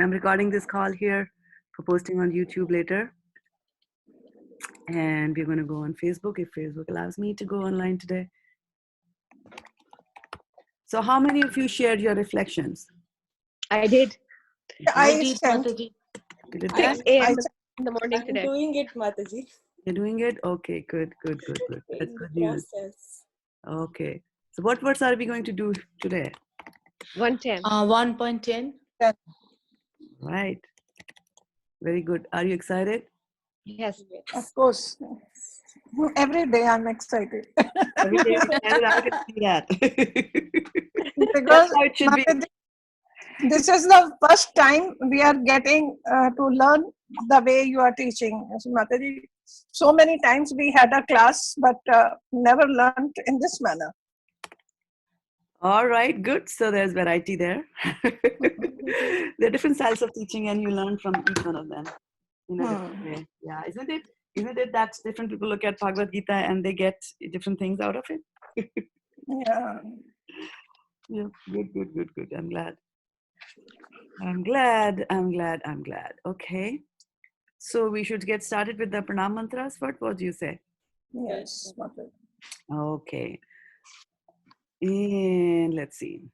I'm recording this call here for posting on YouTube later. And we're going to go on Facebook if Facebook allows me to go online today. So how many of you shared your reflections? I did. I sent. You did Six that? a.m. in the morning I'm today. doing it, Mataji. You're doing it? Okay, good. That's In good the news. process. Okay. So what words are we going to do today? 110. 1.10. Right. Very good. Are you excited? Yes. Of course. Every day I'm excited. Every day you're excited, I can see that. Because That's how it should be. Mataji, this is the first time we are getting to learn the way you are teaching. So, Mataji, so many times we had a class, but never learned in this manner. All right, good. So there's variety there. There are different styles of teaching, and you learn from each one of them in a different way. Yeah, isn't it? Isn't it that different people look at Bhagavad-gita and they get different things out of it? Yeah. Yeah, good. I'm glad. Okay. So we should get started with the pranam mantras. What do you say? Yes. Mataji. Okay. And let's see.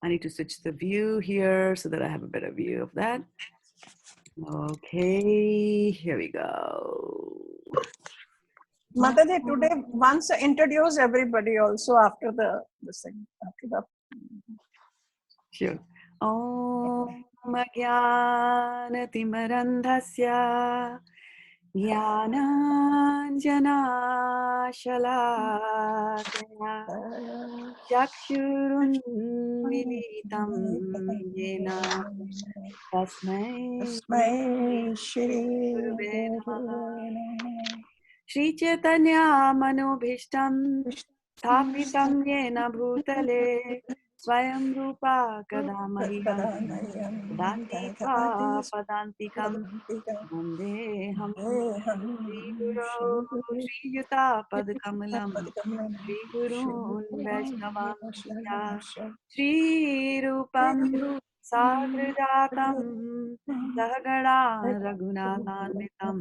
I need to switch the view here so that I have a better view of that. Okay, here we go. Mataji, today once introduce everybody also after the thing. After the Sure. Om Jnanatimarandhasya Jnananjanashalakaya Chakshurunmilitam Yena Tasmai Shri Gurave Namaha. Guru Shri Chaitanya Manobhishtam Thapitam Yena Bhutale Swayam Rupa Kadamahyam Dati Padantikam Vandeham Shri Guru Shri Yuta Padkamalam Shri Gurun Vaishnavam Shri Rupam Sagrajatam Sahagana Raghunathanvitam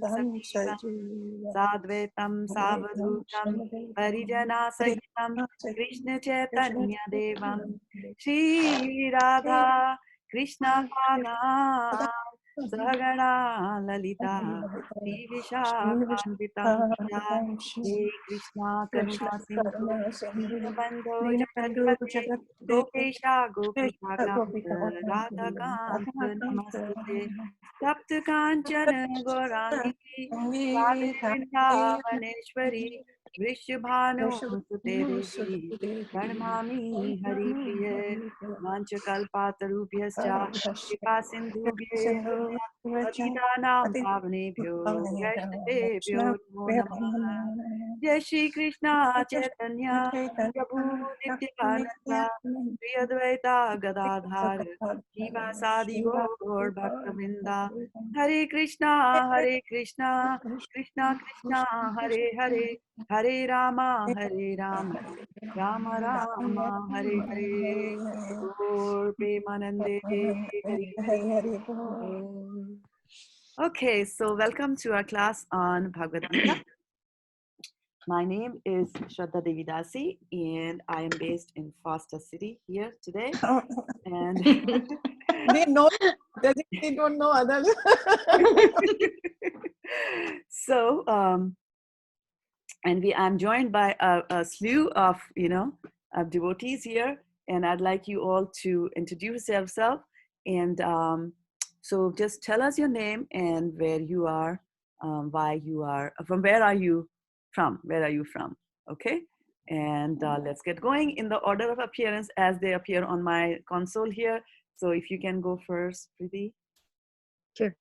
Tam Sajivam Sadvetam Savadhutam Parijana Sahitam Krishna Chaitanya Devam Shri Radha Krishna Padam Sahagana Lalita Shri Vishakhanvitam Shri Krishna Karuna Sindhu Dinabandho Jagatpate Gopesha Gopika Kanta Radha Kanta Namastute Tapta Kanchana Gaurani Radhe Vrindavaneshwari Vrishabhanu Sute Devi Pranamami Hari Priye Vanchakalpatarubhyascha Kripa Sindhubhyev Patitanam Pavanebhyo Vaishnavebhyo Namo Namah Jai Shri Krishna Chaitanya Prabhu Nityananda Shri Advaita Gadadhar Srivasadi Gaur Bhaktavinda Hare Krishna Krishna Krishna Hare Hare Hare Rama Rama Rama Hare Hare Gaur Premanande Hari Hari. Okay, so welcome to our class on Bhagavad-gita. My name is Shraddha Devi Dasi, and I am based in Foster City here today. And they know, they don't know others. So, and I'm joined by a slew of of devotees here, and I'd like you all to introduce yourself. And so, just tell us your name and where you are, why you are from. Where are you from? Where are you from? Okay. And let's get going in the order of appearance as they appear on my console here. So if you can go first, Preeti. Sure.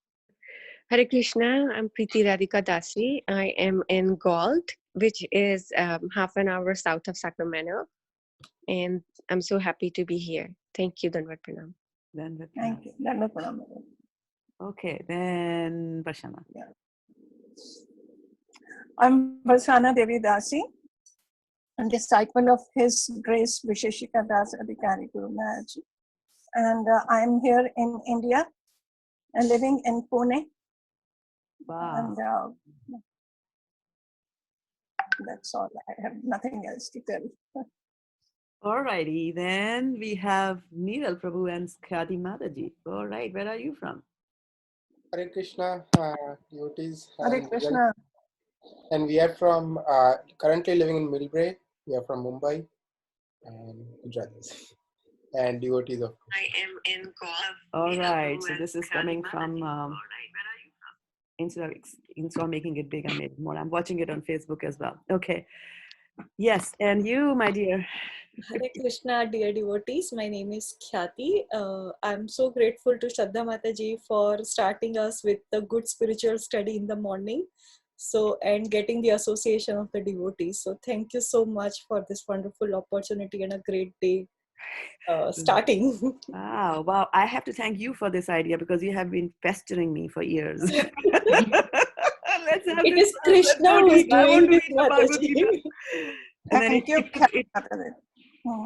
Hare Krishna, I'm Preeti Radhika Dasi. I am in Galt, which is half an hour south of Sacramento. And I'm so happy to be here. Thank you, Danvat Pranam. Thank you. Danvat Pranam. Okay, then Varshana. Yeah. I'm Shraddha Devi Dasi. a disciple of His Grace Visheshika Das Adhikari Guru Maharaj. And I'm here in India, living in Pune. Wow. And that's all. I have nothing else to tell. All righty. Then we have Neeral Prabhu and Khadi Mataji. All right. Where are you from? Hare Krishna, devotees, Hare Krishna. and we are from currently living in Millbrae. We are from Mumbai and Gujarat, and devotees of. I am in Goa. All right. So this is coming from. Instead of making it big, I made it more. I'm watching it on Facebook as well. Okay. Yes. And you, my dear. Hare Krishna, dear devotees. My name is Khyati. I'm so grateful to Shraddha Mataji for starting us with the good spiritual study in the morning. So, and getting the association of the devotees. So, thank you so much for this wonderful opportunity and a great day starting. Wow. I have to thank you for this idea because you have been pestering me for years. Let's have It this is Krishna who is I want doing to this, read the Bhagavad-gita. Mataji. And then Thank you,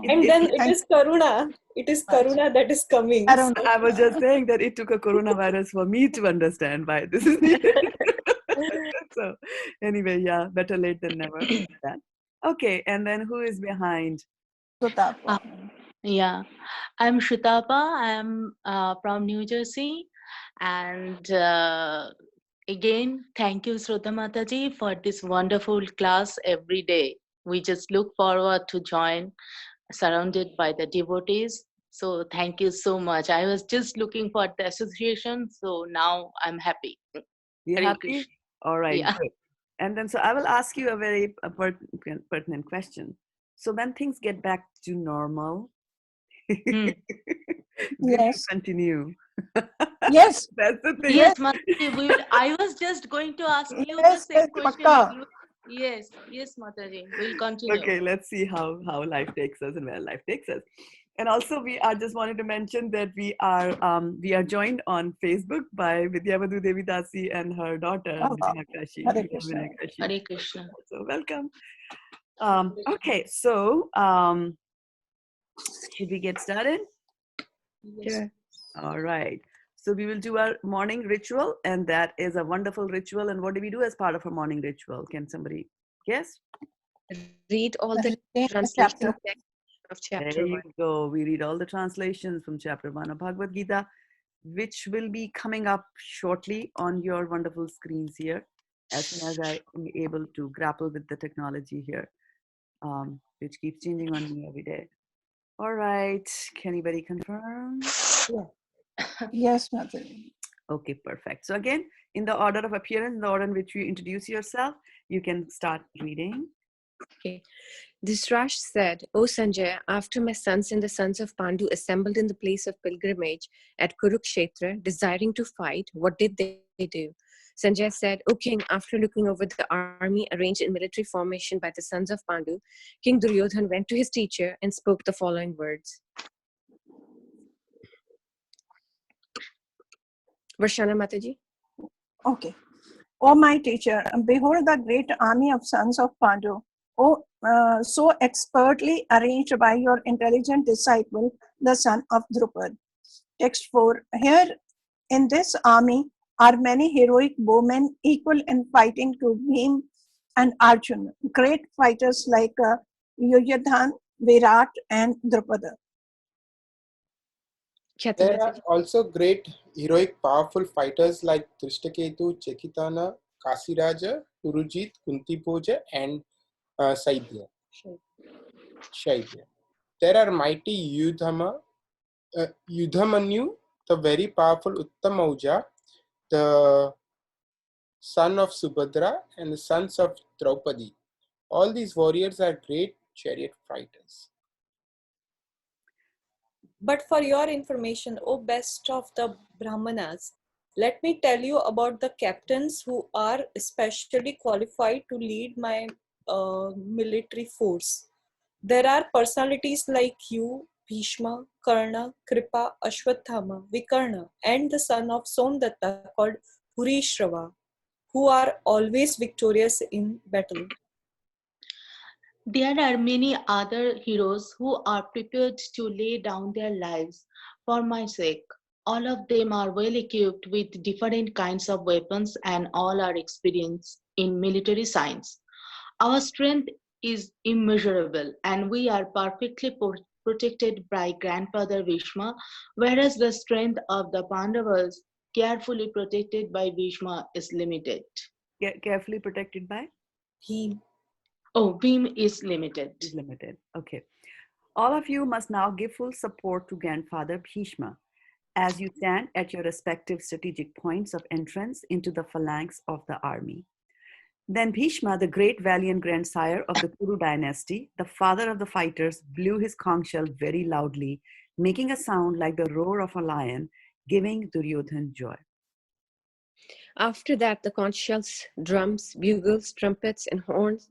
And then it is Karuna. It is Karuna that is coming. Karuna. I was just saying that it took a coronavirus for me to understand why this is needed. So anyway, yeah, better late than never. Okay, and then who is behind? Sutapa. Yeah, I'm Shutapa. I'm from New Jersey. And again, thank you, Shraddha Mataji, for this wonderful class every day. We just look forward to join, surrounded by the devotees. So thank you so much. I was just looking for the association, so now I'm happy. You Hare happy? Krishna. All right, Yeah. good. And then, so I will ask you a very pertinent question. So when things get back to normal, will Yes. you continue? Yes. That's the thing. Yes, Mataji, I was just going to ask you Yes, the same yes, question. pakka. Yes, Mataji, we'll continue. Okay, let's see how life takes us and where life takes us. And also, I just wanted to mention that we are joined on Facebook by Bhagavad-gita Devi Dasi and her daughter Oh, wow. Vinaya Kashi. Hare Krishna. Hare Krishna. So welcome. Okay, so should we get started? Yes. All right. So we will do our morning ritual, and that is a wonderful ritual. And what do we do as part of our morning ritual? Can somebody guess? Read all the Chapter. translation of chapter There you 1. go. We read all the translations from chapter 1 of Bhagavad-gita, which will be coming up shortly on your wonderful screens here, as soon as I am able to grapple with the technology here, which keeps changing on me every day. All right. Can anybody confirm? Yes, Mataji. Okay, perfect. So again, in the order of appearance, the order in which you introduce yourself, you can start reading. Okay. Dhisrash said, O Sanjay, after my sons and the sons of Pandu assembled in the place of pilgrimage at Kurukshetra, desiring to fight, what did they do? Sanjay said, O king, after looking over the army arranged in military formation by the sons of Pandu, King Duryodhan went to his teacher and spoke the following words. Varshana Mataji. Okay. O my teacher, behold the great army of sons of Pandu, so expertly arranged by your intelligent disciple, the son of Drupad. Text 4. Here in this army are many heroic bowmen equal in fighting to Bhim and Arjuna, great fighters like Yuyadhan, Virat, and Drupada. There are also great, heroic, powerful fighters like Drishtaketu, Chekitana, Kasiraja, Urujit, Kuntiboja, and Saibhya. There are mighty Yudhamanyu, the very powerful Uttamauja, the son of Subhadra, and the sons of Draupadi. All these warriors are great chariot fighters. But for your information, O best of the Brahmanas, let me tell you about the captains who are especially qualified to lead my military force. There are personalities like you, Bhishma, Karna, Kripa, Ashwathama, Vikarna, and the son of Somdatta called Purishrava, who are always victorious in battle. There are many other heroes who are prepared to lay down their lives for my sake. All of them are well equipped with different kinds of weapons and all are experienced in military science. Our strength is immeasurable and we are perfectly protected by grandfather Bhishma, whereas the strength of the Pandavas, carefully protected by Bhishma, is limited. Carefully protected by? He Oh, Bhim is limited. Is limited. Okay. All of you must now give full support to Grandfather Bhishma as you stand at your respective strategic points of entrance into the phalanx of the army. Then Bhishma, the great valiant grandsire of the Kuru dynasty, the father of the fighters, blew his conch shell very loudly, making a sound like the roar of a lion, giving Duryodhan joy. After that, the conch shells, drums, bugles, trumpets, and horns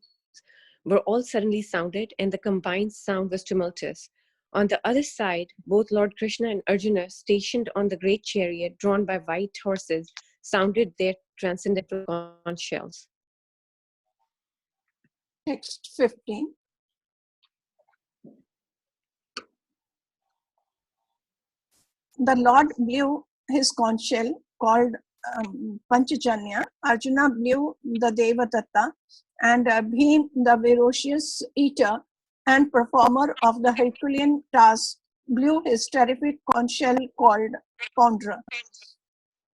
were all suddenly sounded, and the combined sound was tumultuous. On the other side, both Lord Krishna and Arjuna, stationed on the great chariot drawn by white horses, sounded their transcendental conch shells. Text 15. The Lord blew his conch shell called Panchajanya. Arjuna blew the Devadatta, and Bhim, the ferocious eater and performer of the Herculean task, blew his terrific conch shell called Pondra.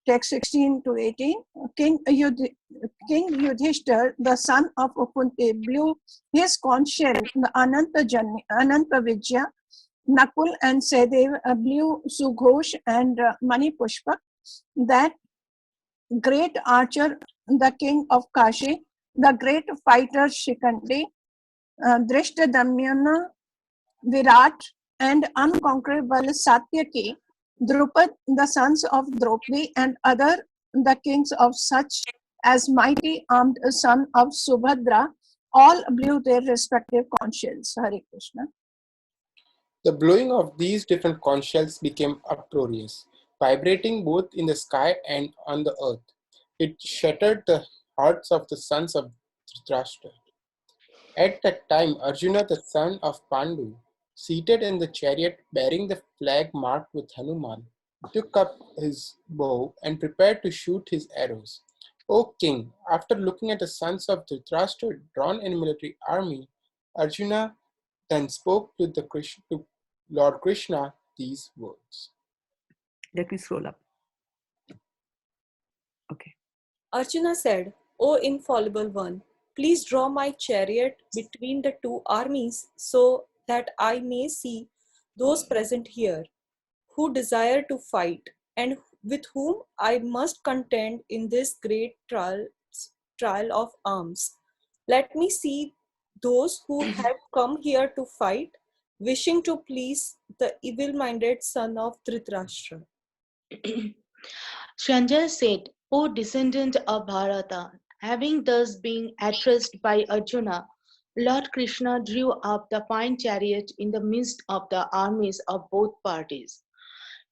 Text 16 to 18. King Yudhishthir, the son of Ukunti, blew his conch shell, the Ananta Vijaya. Nakul and Sehdev blew Sughosh and Manipushpa. That great archer, the king of Kashi, the great fighter Shikandi, Drishtadamyana, Virat, and unconquerable Satyaki, Drupad, the sons of Draupadi, and other the kings of such as mighty armed son of Subhadra, all blew their respective conch shells. Hare Krishna. The blowing of these different conch shells became uproarious, vibrating both in the sky and on the earth. It shattered the hearts of the sons of Dhritarashtra. At that time, Arjuna, the son of Pandu, seated in the chariot bearing the flag marked with Hanuman, took up his bow and prepared to shoot his arrows. O king, after looking at the sons of Dhritarashtra drawn in military army, Arjuna then spoke to Lord Krishna these words. Let me scroll up. Okay. Arjuna said, O infallible one, please draw my chariot between the two armies so that I may see those present here who desire to fight and with whom I must contend in this great trial of arms. Let me see those who have come here to fight, wishing to please the evil-minded son of Dhritarashtra. Sanjay said, O descendant of Bharata, having thus been addressed by Arjuna, Lord Krishna drew up the fine chariot in the midst of the armies of both parties.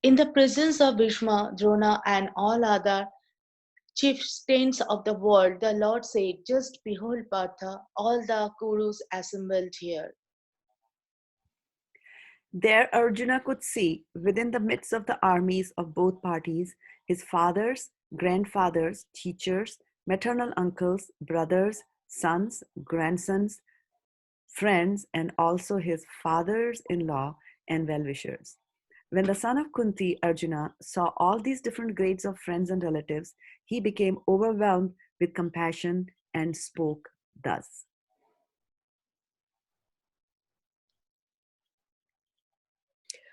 In the presence of Bhishma, Drona, and all other chieftains of the world, the Lord said, Just behold, Partha, all the Kurus assembled here. There Arjuna could see, within the midst of the armies of both parties, his fathers, grandfathers, teachers, maternal uncles, brothers, sons, grandsons, friends, and also his fathers-in-law and well-wishers. When the son of Kunti, Arjuna, saw all these different grades of friends and relatives, he became overwhelmed with compassion and spoke thus.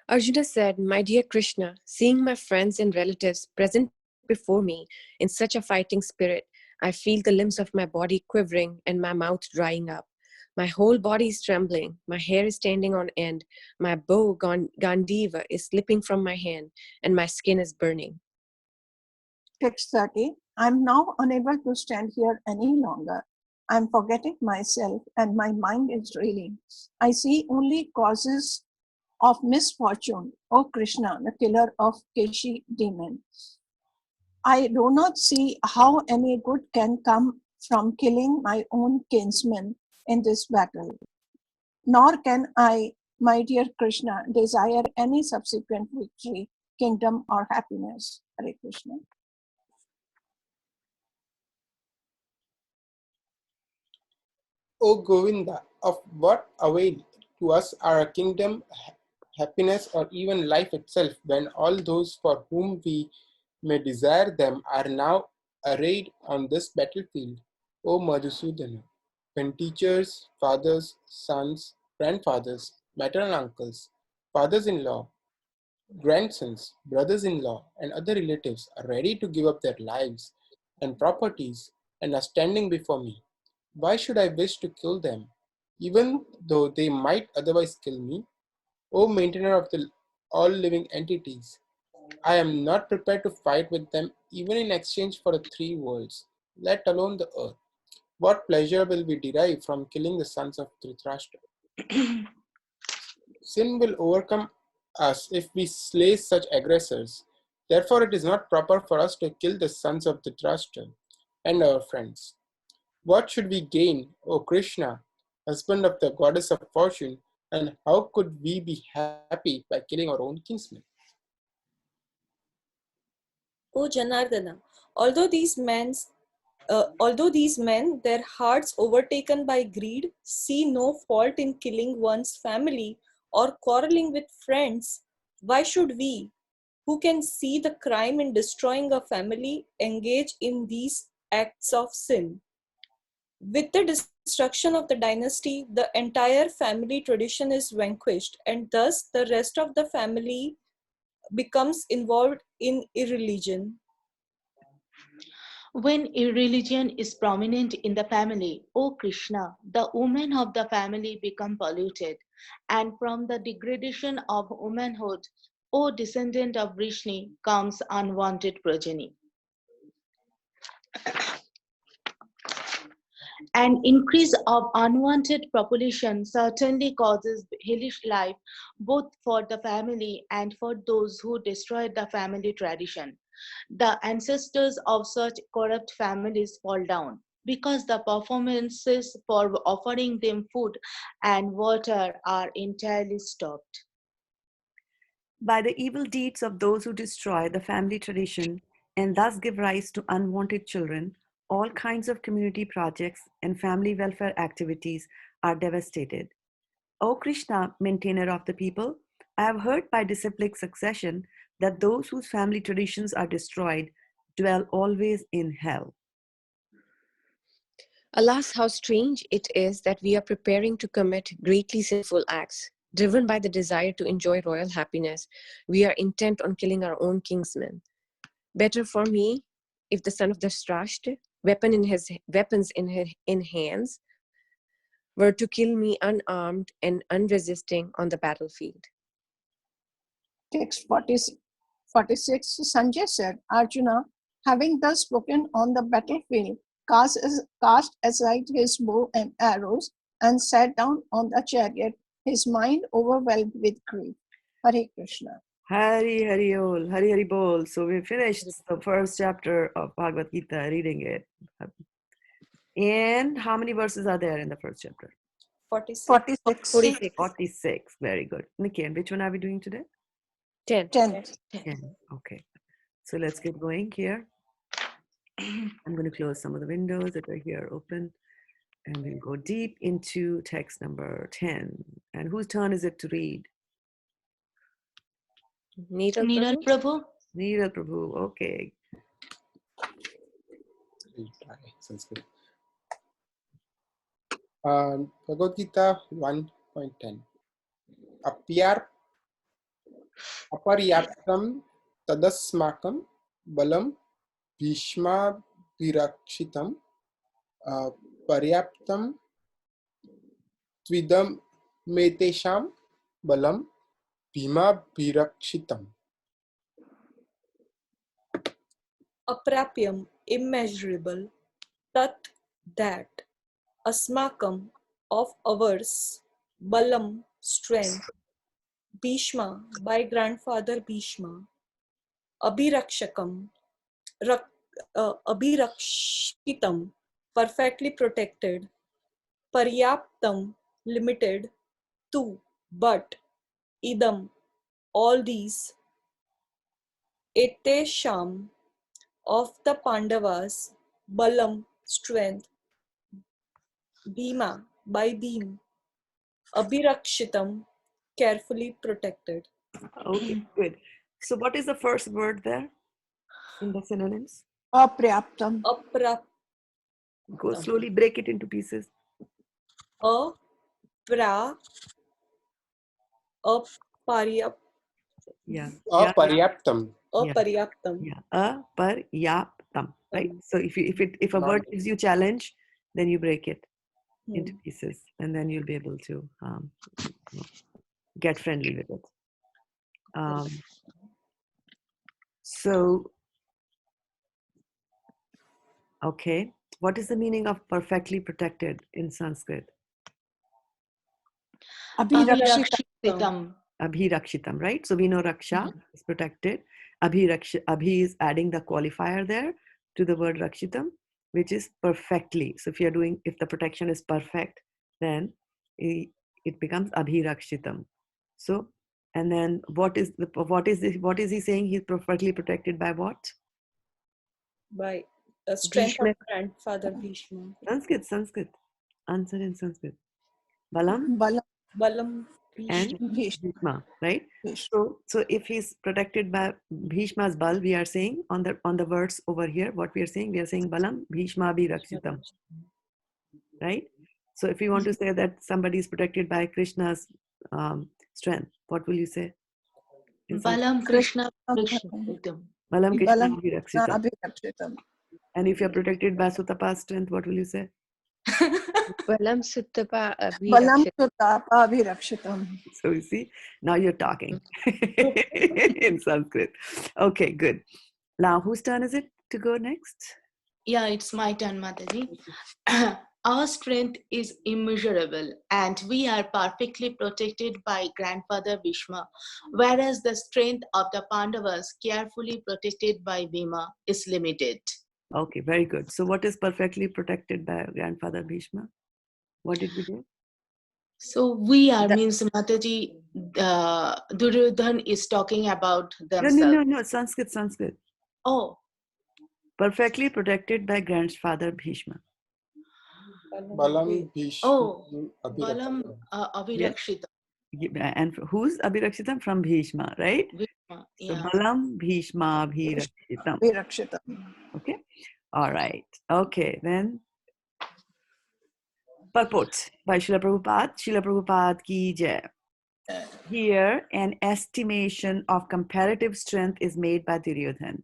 Arjuna said, My dear Krishna, seeing my friends and relatives present before me in such a fighting spirit, I feel the limbs of my body quivering and my mouth drying up. My whole body is trembling, my hair is standing on end, my bow Gandiva is slipping from my hand, and my skin is burning. Text 30. I'm now unable to stand here any longer. I'm forgetting myself and my mind is reeling. I see only causes of misfortune, O Krishna, the killer of Keshi demon. I do not see how any good can come from killing my own kinsmen in this battle. nor can I, my dear Krishna, desire any subsequent victory, kingdom, or happiness. Hare Krishna. O Govinda, of what avail to us our kingdom, happiness, or even life itself when all those for whom we may desire them are now arrayed on this battlefield? O Madhusudana, when teachers, fathers, sons, grandfathers, maternal uncles, fathers in law, grandsons, brothers in law, and other relatives are ready to give up their lives and properties and are standing before me, why should I wish to kill them, even though they might otherwise kill me? O maintainer of all living entities, I am not prepared to fight with them even in exchange for the three worlds, let alone the earth. What pleasure will we derive from killing the sons of Dhritarashtra? Sin will overcome us if we slay such aggressors. Therefore, it is not proper for us to kill the sons of Dhritarashtra and our friends. What should we gain, O Krishna, husband of the goddess of fortune, and how could we be happy by killing our own kinsmen? O Janardana, although these men, their hearts overtaken by greed, see no fault in killing one's family or quarreling with friends, why should we, who can see the crime in destroying a family, engage in these acts of sin? With the destruction of the dynasty, the entire family tradition is vanquished, and thus the rest of the family becomes involved in irreligion. When irreligion is prominent in the family, O Krishna, the women of the family become polluted, and from the degradation of womanhood, O descendant of Vrishni, comes unwanted progeny. An increase of unwanted population certainly causes hellish life both for the family and for those who destroyed the family tradition. The ancestors of such corrupt families fall down because the performances for offering them food and water are entirely stopped. By the evil deeds of those who destroy the family tradition and thus give rise to unwanted children, all kinds of community projects and family welfare activities are devastated. O Krishna, maintainer of the people, I have heard by disciplic succession that those whose family traditions are destroyed dwell always in hell. Alas, how strange it is that we are preparing to commit greatly sinful acts. Driven by the desire to enjoy royal happiness, we are intent on killing our own kinsmen. Better for me if the son of Dhritarashtra, weapons in hands, were to kill me unarmed and unresisting on the battlefield. Text 46, Sanjay said, Arjuna, having thus spoken on the battlefield, cast aside his bow and arrows and sat down on the chariot, his mind overwhelmed with grief. Hare Krishna. Hari Hari Ol, Hari Hari Bol. So we finished the first chapter of Bhagavad-gita, reading it. And how many verses are there in the first chapter? 46. 46. 46. 46. Very good. Nikki, and which one are we doing today? 10. 10. 10. Okay. So let's get going here. I'm going to close some of the windows that are here open. And we'll go deep into text number 10. And whose turn is it to read? Neeral Neeral Prabhu? Prabhu? Neeral Prabhu. Okay. Sanskrit. Bhagavad-gita 1.10. Aparyaptam tadasmakam balam bhishmabhirakshitam paryaptam tvidam metesham balam bhimabhirakshitam. Aprapyam, immeasurable. Tat, that. Asmakam, of ours. Balam, strength. Bhishma, by grandfather Bhishma. Abhirakshakam, Abhirakshitam, perfectly protected. Paryaptam, limited. tu, but, idam, all these, ete sham, of the Pandavas, balam, strength, bhima, by beam, abhirakshitam, carefully protected. Okay, good. So what is the first word there in the synonyms? Apraptam. Go slowly, break it into pieces. Apra, aparyap, Yeah. Aparyaptam. aparyaptam. Yeah. Aparyaptam. Right. So if a Not word gives you challenge, then you break it Hmm. into pieces, and then you'll be able to get friendly with it. So, okay, what is the meaning of perfectly protected in Sanskrit? Abhirakshitam. Abhirakshitam, right? So we know Raksha is protected. Abhi is adding the qualifier there to the word Rakshitam, which is perfectly. So if the protection is perfect, then it becomes Abhirakshitam. So, and then what is he saying? He's perfectly protected by what? By the strength Bhishma. of grandfather Bhishma. Sanskrit. Answer in Sanskrit. Balam Balam. Balam and Bhishma. Bhishma, right? Bhishma. So if he's protected by Bhishma's bal, we are saying on the words over here, what we are saying Balam Bhishma bhi rakshitam, right? So if you want to say that somebody is protected by Krishna's strength, what will you say? Balam Krishna Rakshitam. Balam Krishna Balam bhi rakshitam. Abhirakshitam. And if you're protected by Sutapa's strength, what will you say? Balam Suttapa Balam Abhirakshitam. Sutapa Abhirakshitam. So you see, now you're talking in Sanskrit. Okay, good. Now, whose turn is it to go next? Yeah, it's my turn, Mataji. Our strength is immeasurable and we are perfectly protected by grandfather Bhishma, whereas the strength of the Pandavas, carefully protected by Bhima, is limited. Okay, very good. So what is perfectly protected by grandfather Bhishma? What did we do? So we are, means Mataji, Duryodhan is talking about themselves. No, Sanskrit. Oh, Perfectly protected by grandfather Bhishma. Balam Bhishma oh, Balam Abhirakshitam. Abhirakshitam. And who's Abhirakshitam? From Bhishma, right? Bhishma, So yeah. Balam Bhishma Abhirakshitam. Abhirakshitam. Okay. All right. Okay, then purport by Srila Prabhupada. Srila Prabhupada ki jai. Here, an estimation of comparative strength is made by Duryodhan.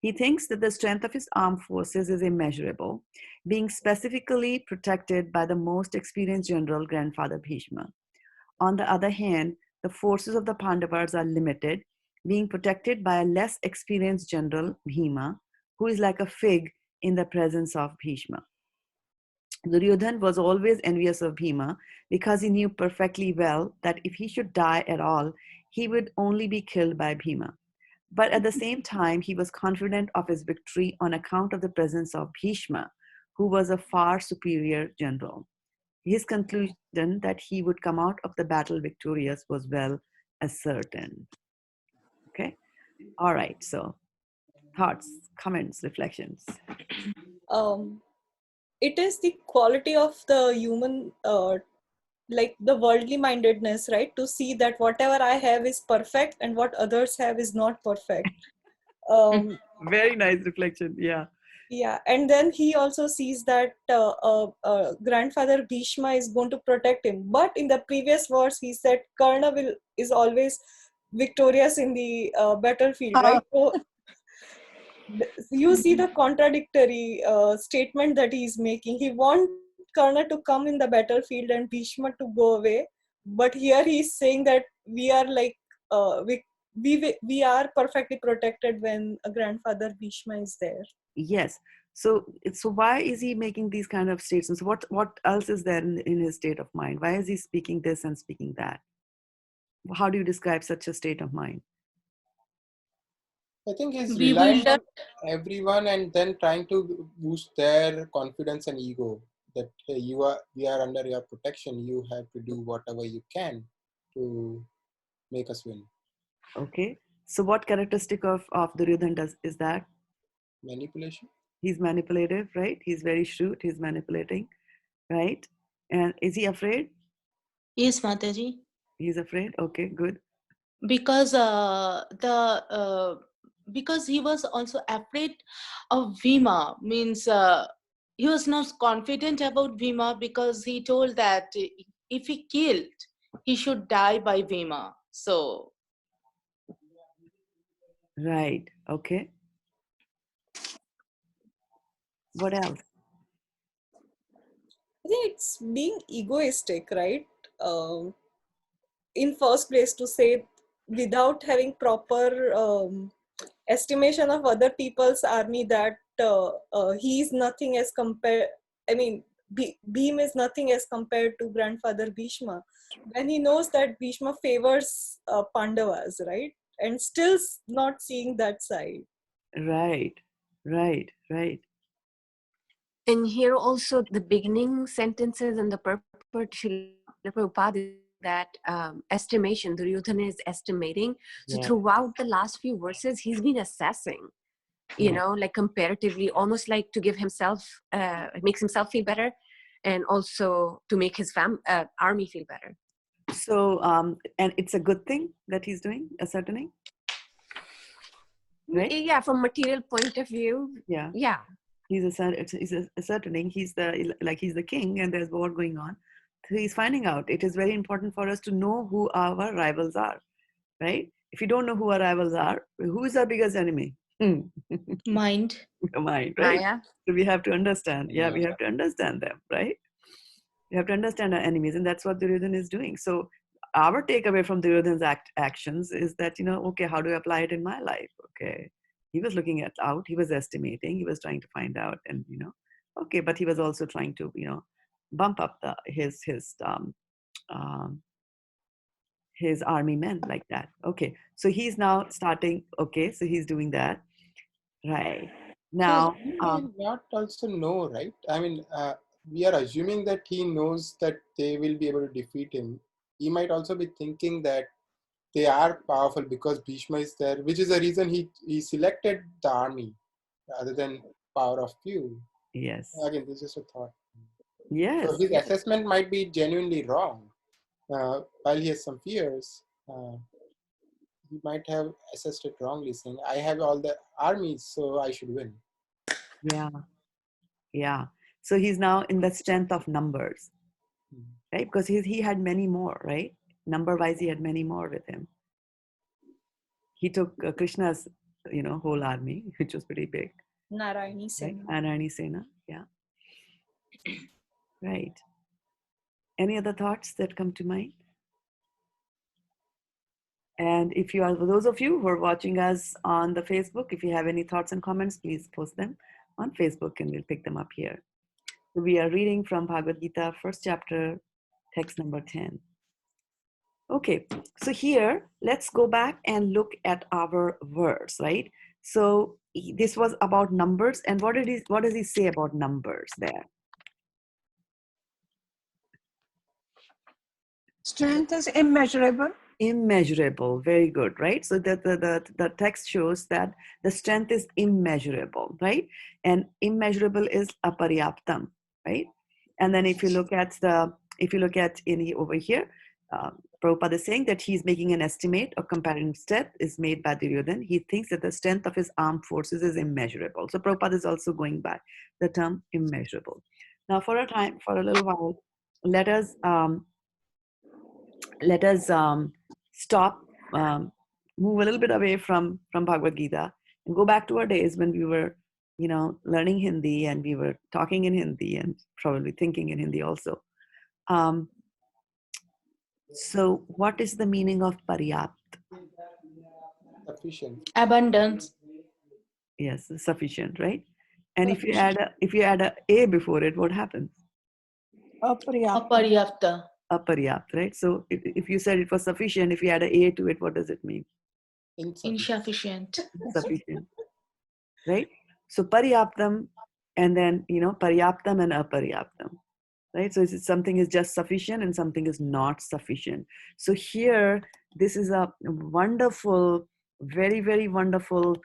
He thinks that the strength of his armed forces is immeasurable, being specifically protected by the most experienced general, grandfather Bhishma. On the other hand, the forces of the Pandavas are limited, being protected by a less experienced general, Bhima, who is like a fig in the presence of Bhishma. Duryodhan was always envious of Bhima because he knew perfectly well that if he should die at all, he would only be killed by Bhima. But at the same time, he was confident of his victory on account of the presence of Bhishma, who was a far superior general. His conclusion that he would come out of the battle victorious was well ascertained. Okay? All right. So, thoughts, comments, reflections. It is the quality of the human, like the worldly mindedness, right? To see that whatever I have is perfect and what others have is not perfect. Very nice reflection. Yeah. Yeah, and then he also sees that grandfather Bhishma is going to protect him. But in the previous verse, he said Karna is always victorious in the battlefield, right? So you see the contradictory statement that he is making. He wants Karna to come in the battlefield and Bhishma to go away. But here he is saying that we are like, we are perfectly protected when a grandfather Bhishma is there. Yes. So why is he making these kind of statements? What else is there in his state of mind? Why is he speaking this and speaking that? How do you describe such a state of mind? I think he's We will relying on everyone and then trying to boost their confidence and ego. that hey, we are under your protection. You have to do whatever you can to make us win. Okay. So what characteristic of Duryodhana is that? Manipulation. He's manipulative, right? He's very shrewd. He's manipulating, right? And is he afraid? Yes, Mataji. He's afraid. Okay, good. Because because he was also afraid of Bhima, means he was not confident about Bhima because he told that if he killed, he should die by Bhima. So Right. Okay. What else? I think it's being egoistic, right? In first place, to say without having proper estimation of other people's army, that he is nothing as compared. I mean, Bhim is nothing as compared to grandfather Bhishma. When he knows that Bhishma favors Pandavas, right, and still not seeing that side. Right. Right. Right. And here also the beginning sentences and the purport Srila Prabhupada is that estimation, Duryodhana is estimating. So Yeah. throughout the last few verses, he's been assessing, you Yeah. know, like comparatively, almost like to give himself, makes himself feel better, and also to make his army feel better. So, and it's a good thing that he's doing, ascertaining, right? Yeah, from material point of view, Yeah. yeah. He's ascertaining. He's the king, and there's war going on. So he's finding out. It is very important for us to know who our rivals are, right? If you don't know who our rivals are, who is our biggest enemy? mind. The mind, right? Maya. So we have to understand. Yeah, we have to understand them, right? We have to understand our enemies, and that's what Duryodhana is doing. So our takeaway from Duryodhana's actions is that, okay, how do I apply it in my life? Okay, he was looking out, he was estimating, he was trying to find out, and okay, but he was also trying to bump up his army men like that. Okay, so he's now starting. Okay, so he's doing that right now. So he might not also know, right? I mean, we are assuming that he knows that they will be able to defeat him. He might also be thinking that they are powerful because Bhishma is there, which is the reason he selected the army rather than power of few. Yes. Again, this is a thought. Yes. So his assessment might be genuinely wrong. While he has some fears, he might have assessed it wrongly, saying, I have all the armies, so I should win. Yeah. Yeah. So he's now in the strength of numbers, right? Because he had many more, right? Number wise, he had many more with him. He took Krishna's, whole army, which was pretty big. Narayani Sena. Right? Narayani Sena. Yeah. Right. Any other thoughts that come to mind? And if you are, for those of you who are watching us on the Facebook, if you have any thoughts and comments, please post them on Facebook and we'll pick them up here. So we are reading from Bhagavad-gita, first chapter, text number 10. Okay, so here, let's go back and look at our verse, right? So this was about numbers, and what does he say about numbers there? Strength is immeasurable. Immeasurable, very good, right? So the text shows that the strength is immeasurable, right? And immeasurable is aparyaptam, right? And then if you look at over here, Prabhupada is saying that he's making an estimate, a comparative step is made by Duryodhana. He thinks that the strength of his armed forces is immeasurable. So Prabhupada is also going by the term immeasurable. Now for a little while, let us stop, move a little bit away from Bhagavad-gita and go back to our days when we were, learning Hindi and we were talking in Hindi and probably thinking in Hindi also. So what is the meaning of paryapt? Sufficient. Abundance. Yes, sufficient, right? And if you add a before it, what happens? Aparyapta. Aparyapta. Aparyapt, right? So if you said it was sufficient, if you add a to it, what does it mean? Insufficient. Sufficient, right? So paryaptam And then, paryaptam and aparyaptam, right? So something is just sufficient and something is not sufficient. So here, this is a wonderful, very, very wonderful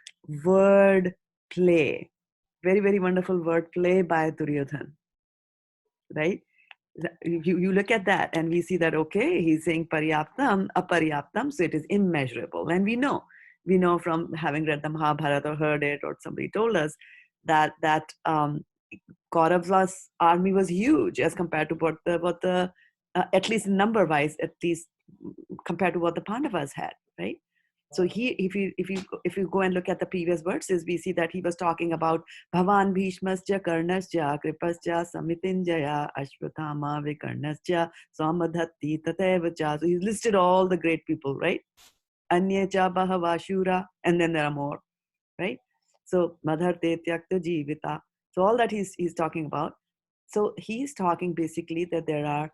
word play. Very, very wonderful word play by Duryodhan, right? You look at that and we see that, okay, he's saying paryaptam, aparyaptam, so it is immeasurable. And we know from having read the Mahabharata or heard it or somebody told us that Kaurav's army was huge as compared to what the at least number wise, at least compared to what the Pandavas had, right? So if you go and look at the previous verses, we see that he was talking about Bhavan Bhishmascha Karnascha Kripascha Samitinjaya Ashwathama Vikarnascha Samadhatti Tatevacha. So he's listed all the great people, right? Anyecha Bahavashura, and then there are more, right? So Madharte Tyakta Jivita. So all that he's talking about. So he's talking basically that there are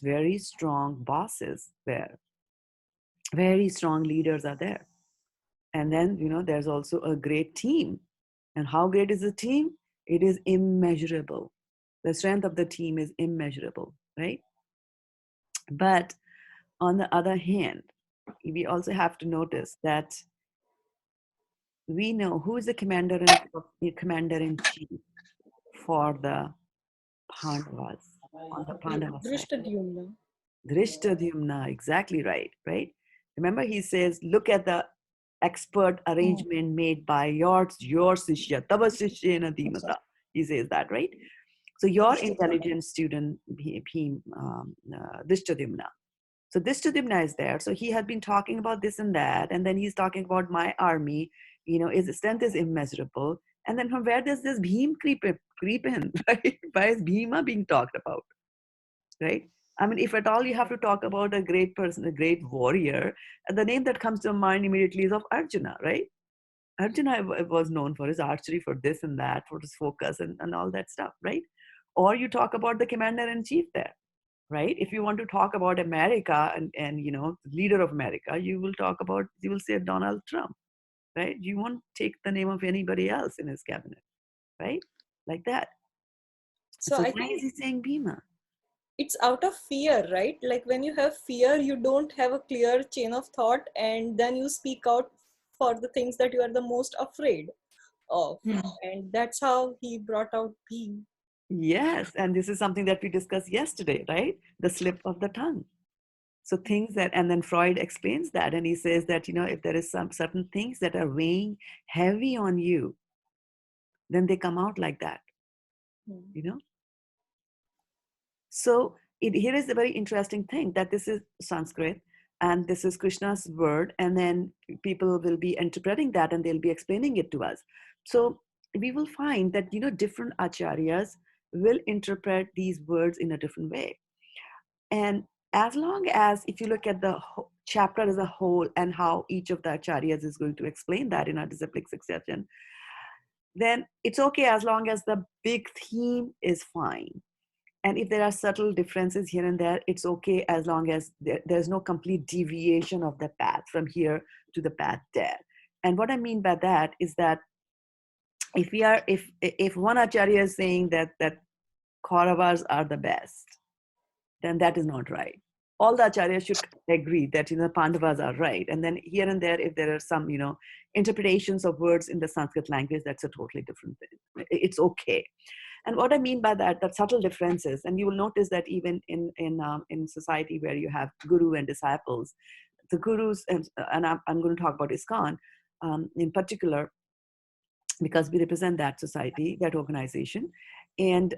very strong bosses there. Very strong leaders are there. And then, there's also a great team. And how great is the team? It is immeasurable. The strength of the team is immeasurable, right? But on the other hand, we also have to notice that we know who is the commander in chief for the Pandavas, on the Pandava side. Drishtadyumna. Drishtadyumna, exactly right, right? Remember, he says, look at the expert arrangement made by your Sishya, Tava Sishyena Dhimata. He says that, right? So your intelligent student, Drishtadyumna. So Drishtadyumna is there. So he had been talking about this and that, and then he's talking about my army, his strength is immeasurable. And then from where does this Bhim creep in, right? Why is Bhima being talked about, right? I mean, if at all you have to talk about a great person, a great warrior, the name that comes to mind immediately is of Arjuna, right? Arjuna was known for his archery, for this and that, for his focus and all that stuff, right? Or you talk about the commander-in-chief there, right? If you want to talk about America and leader of America, you will say Donald Trump, right? You won't take the name of anybody else in his cabinet, right? Like that. So So I why is think he saying Bhima? it's out of fear, right? Like when you have fear, you don't have a clear chain of thought, and then you speak out for the things that you are the most afraid of. And that's how he brought out Bhim. Yes, and this is something that we discussed yesterday, right? The slip of the tongue. So things that, and then Freud explains that, and he says that, if there is some certain things that are weighing heavy on you, then they come out like that, So here is a very interesting thing, that this is Sanskrit and this is Krishna's word, and then people will be interpreting that and they'll be explaining it to us. So we will find that, different acharyas will interpret these words in a different way. And as long as, if you look at the chapter as a whole and how each of the acharyas is going to explain that in a disciplic succession, then it's okay as long as the big theme is fine. And if there are subtle differences here and there, it's okay as long as there's no complete deviation of the path from here to the path there. And what I mean by that is that if one acharya is saying that Kauravas are the best, then that is not right. All the acharyas should agree that Pandavas are right. And then here and there, if there are some interpretations of words in the Sanskrit language, that's a totally different thing. It's okay. And what I mean by that subtle differences, and you will notice that even in society where you have guru and disciples, the gurus, and I'm going to talk about ISKCON in particular, because we represent that society, that organization. And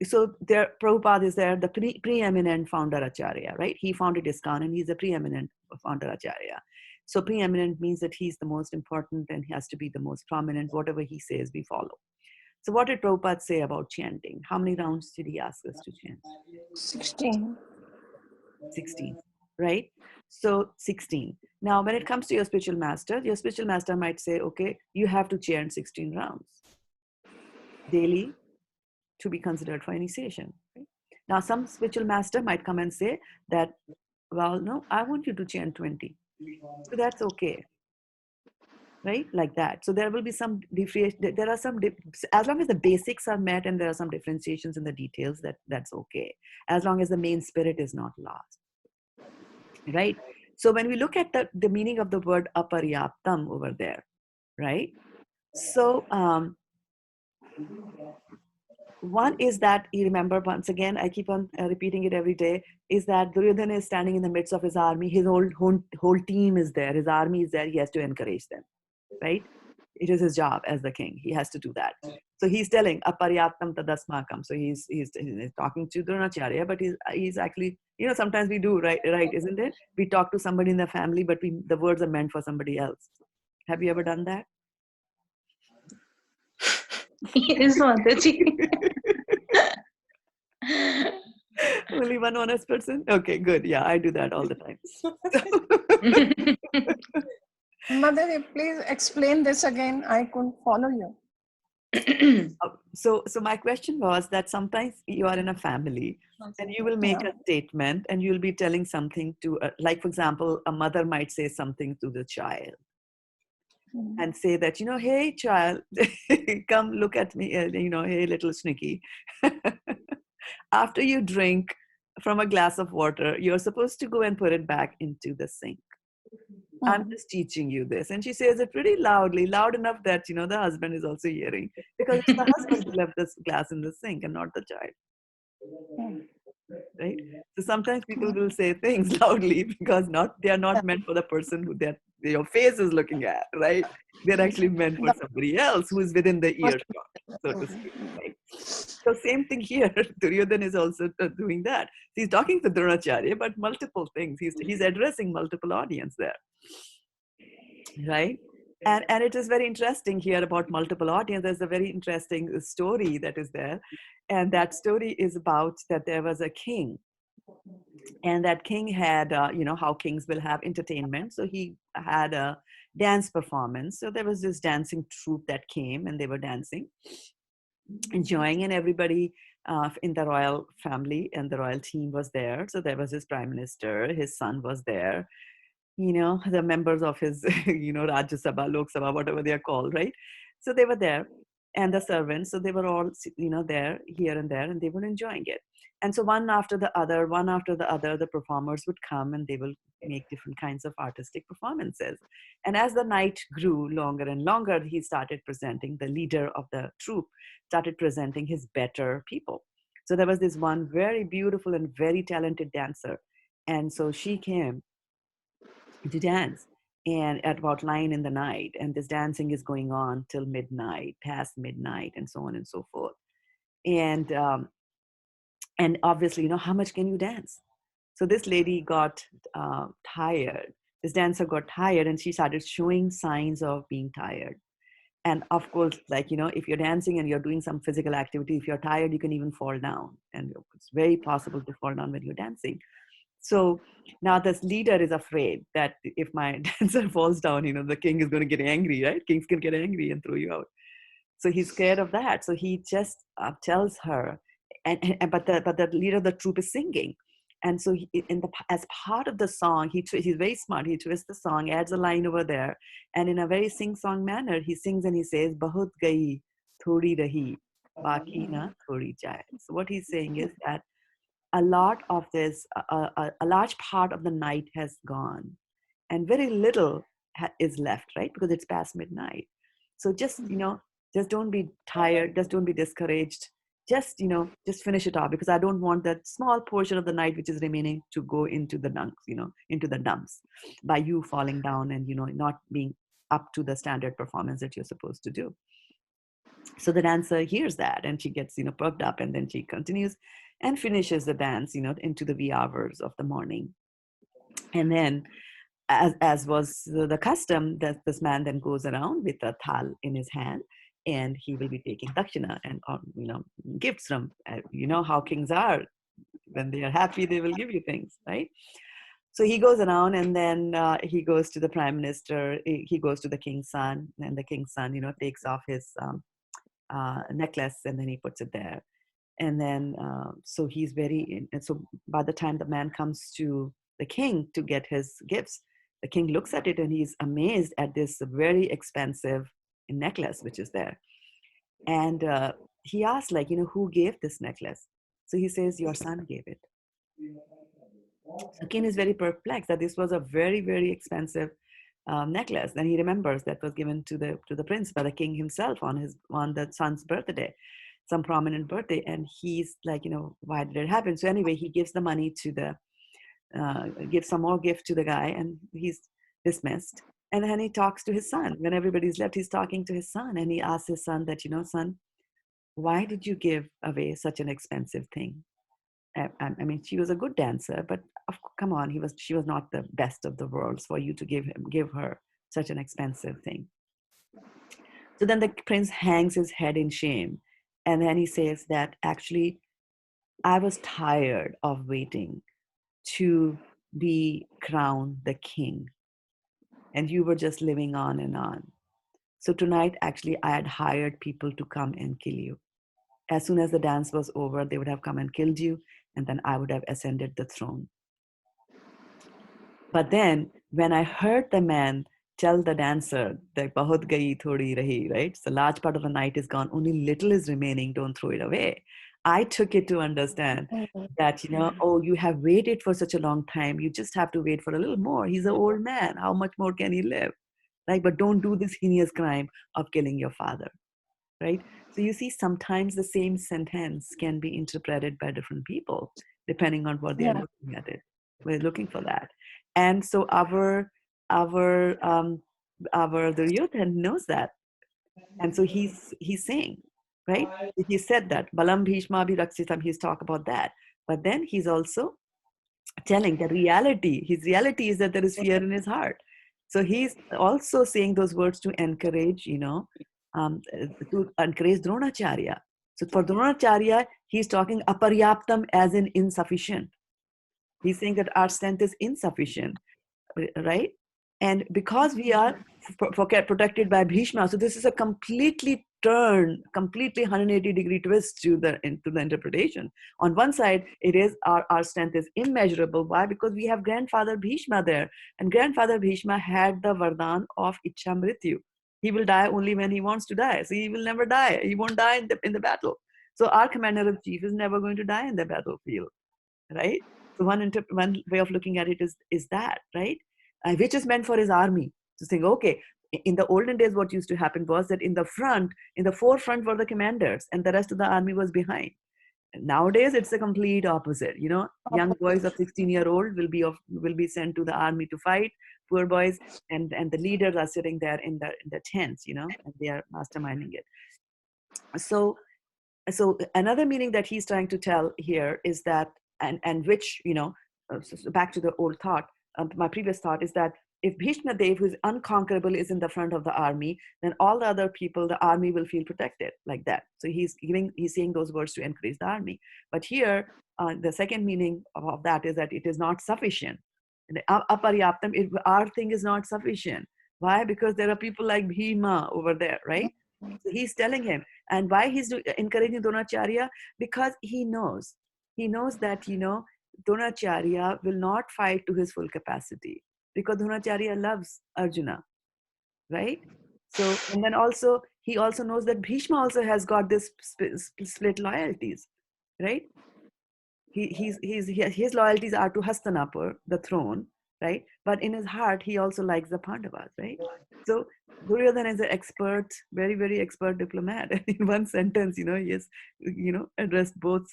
so there, Prabhupada is there, the preeminent founder acharya, right? He founded ISKCON and he's a preeminent founder acharya. So preeminent means that he's the most important and he has to be the most prominent. Whatever he says, we follow. So what did Prabhupada say about chanting? How many rounds did he ask us to chant? 16. 16, right? So 16. Now, when it comes to your spiritual master might say, okay, you have to chant 16 rounds daily to be considered for initiation. Right? Now, some spiritual master might come and say that, well, no, I want you to chant 20. So that's okay. right? Like that. So there will be some there are some as long as the basics are met and there are some differentiations in the details, that's okay, as long as the main spirit is not lost, right? So when we look at the meaning of the word aparyaptam over there, right? So one is that you remember, once again, I keep on repeating it every day, is that Duryodhana is standing in the midst of his army. His whole team is there. His army is there. He has to encourage them, right? It is his job as the king. He has to do that. So he's telling aparyaptam tadasmakam. So he's talking to Dronacharya, but he's actually, sometimes we do, right, isn't it? We talk to somebody in the family, but the words are meant for somebody else. Have you ever done that? Yes, Mataji. Only one honest person? Okay, good. Yeah, I do that all the time. Mother, please explain this again. I couldn't follow you. So my question was that sometimes you are in a family and you will make a statement and you'll be telling something to, like, for example, a mother might say something to the child and say that, hey, child, come look at me, hey, little sneaky. After you drink from a glass of water, you're supposed to go and put it back into the sink. I'm just teaching you this. And she says it pretty loudly, loud enough that, the husband is also hearing, because it's the husband who left this glass in the sink and not the child. Right? So sometimes people will say things loudly because they are not meant for the person who your face is looking at, right? They're actually meant for somebody else who is within the earshot, so to speak. Right? So same thing here. Duryodhana is also doing that. He's talking to Dronacharya, but multiple things. He's addressing multiple audience there, right? And it is very interesting here about multiple audience. There's a very interesting story that is there, and that story is about that there was a king, and that king had, how kings will have entertainment. So he had a dance performance. So there was this dancing troupe that came, and they were dancing, enjoying, and everybody in the royal family and the royal team was there. So there was his prime minister, his son was there, the members of his, Rajya Sabha, Lok Sabha, whatever they are called, right? So they were there, and the servants. So they were all, there, here and there, and they were enjoying it. And so one after the other, the performers would come and they will make different kinds of artistic performances. And as the night grew longer and longer, he started presenting, the leader of the troupe started presenting his better people. So there was this one very beautiful and very talented dancer. And so she came to dance, and at about 9 in the night, and this dancing is going on till midnight, past midnight, and so on and so forth. And obviously, how much can you dance? So this lady got tired. This dancer got tired, and she started showing signs of being tired. And of course, like, if you're dancing and you're doing some physical activity, if you're tired, you can even fall down, and it's very possible to fall down when you're dancing. So now this leader is afraid that if my dancer falls down, the king is going to get angry, right? Kings can get angry and throw you out. So he's scared of that. So he just tells her, but the leader of the troupe is singing. And so as part of the song, he's very smart. He twists the song, adds a line over there. And in a very sing-song manner, he sings and he says, Bahut gayi, thodi rahi, baki na thodi jaye. So what he's saying is that a lot of this, a large part of the night has gone, and very little is left, right? Because it's past midnight. So just, just don't be tired, just don't be discouraged. Just, just finish it off, because I don't want that small portion of the night which is remaining to go into the dunks, into the dumps by you falling down and, not being up to the standard performance that you're supposed to do. So the dancer hears that and she gets, perked up, and then she continues and finishes the dance, into the wee hours of the morning. And then, as was the custom, that this man then goes around with a thal in his hand, and he will be taking dakshina and, gifts from, how kings are. When they are happy, they will give you things, right? So he goes around, and then he goes to the prime minister, he goes to the king's son, and the king's son, takes off his necklace, and then he puts it there. And then, so he's and so by the time the man comes to the king to get his gifts, The king looks at it and he's amazed at this very expensive necklace which is there. And he asks, like, who gave this necklace? So he says, your son gave it. So king is very perplexed that this was a very, very expensive necklace. Then he remembers that was given to the prince by the king himself on the son's birthday, some prominent birthday. And he's like, why did it happen? So anyway, he gives the money to gives some more gift to the guy, and he's dismissed. And then he talks to his son. When everybody's left, he's talking to his son, and he asks his son that, son, why did you give away such an expensive thing? I mean, she was a good dancer, but come on, she was not the best of the worlds for you to give her such an expensive thing. So then the prince hangs his head in shame, and then he says that actually, I was tired of waiting to be crowned the king, and you were just living on and on. So tonight, actually, I had hired people to come and kill you. As soon as the dance was over, they would have come and killed you, and then I would have ascended the throne. But then, when I heard the man tell the dancer that bahut gayi thodi rahi, right? So large part of the night is gone, only little is remaining, don't throw it away. I took it to understand that, oh, you have waited for such a long time. You just have to wait for a little more. He's an old man. How much more can he live? Right? But don't do this heinous crime of killing your father. Right? So you see, sometimes the same sentence can be interpreted by different people, depending on what they're looking at it. We're looking for that. And so our Duryodhan knows that. And so he's saying, right? He said that Balam Bhishma Abhiraksitam, he's talk about that. But then he's also telling the reality. His reality is that there is fear in his heart. So he's also saying those words to encourage, to encourage Dronacharya. So for Dronacharya, he's talking aparyaptam as in insufficient. He's saying that our strength is insufficient, right? And because we are protected by Bhishma, so this is a completely 180-degree twist to the interpretation. On one side, it is our strength is immeasurable. Why? Because we have grandfather Bhishma there, and grandfather Bhishma had the vardhan of Ichha Mrityu. He will die only when he wants to die. So he will never die. He won't die in the battle. So our commander-in-chief is never going to die in the battlefield, right? So one way of looking at it is that, right? Which is meant for his army. To think, okay, in the olden days, what used to happen was that in the forefront were the commanders, and the rest of the army was behind. And nowadays, it's the complete opposite. Young boys of 16-year-old will be sent to the army to fight. Poor boys, and the leaders are sitting there in the tents, and they are masterminding it. So another meaning that he's trying to tell here is that, and which, so back to the old thought, my previous thought is that if Bhishma Dev, who is unconquerable, is in the front of the army, then all the other people, the army will feel protected like that. So he's saying those words to encourage the army. But here, the second meaning of that is that it is not sufficient. Aparyaptam, our thing is not sufficient. Why? Because there are people like Bhima over there, right? So he's telling him. And why he's encouraging Dronacharya? Because he knows that, Dronacharya will not fight to his full capacity, because Dronacharya loves Arjuna, right? So, and then also, he also knows that Bhishma also has got this split loyalties, right? His loyalties are to Hastinapur, the throne, right? But in his heart, he also likes the Pandavas, right? So Duryodhana is an expert, very, very expert diplomat. And in one sentence, he has, addressed both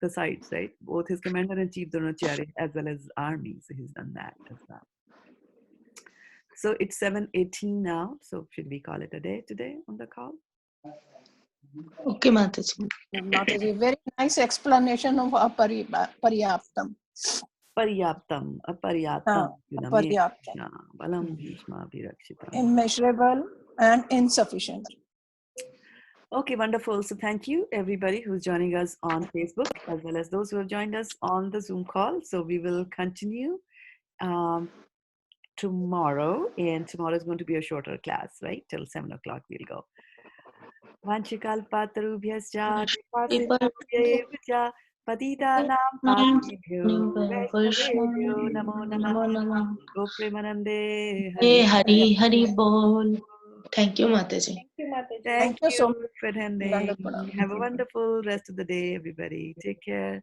the sides, right? Both his commander-in-chief Dronacharya as well as army. So he's done that as well. So it's 7:18 now. So should we call it a day today on the call? Okay, Mataji. Mataji, very nice explanation of aparyaptam. Paryaptam, aparyaptam, Aparyaptam. balam bhishma abhirakshitam. Immeasurable and insufficient. Okay, wonderful. So thank you, everybody who's joining us on Facebook, as well as those who have joined us on the Zoom call. So we will continue tomorrow, and tomorrow is going to be a shorter class, right? Till 7 o'clock we'll go. Vanchikalpatarubhyascha Patitanam Pavanebhyo Vaishnavebhyo Namo Namah Gopremanande Hey, Hari Hari Hari Bol. Thank you, Mataji. Thank you so you for attending. Dandavat Pranam. Have a wonderful rest of the day, everybody. Take care.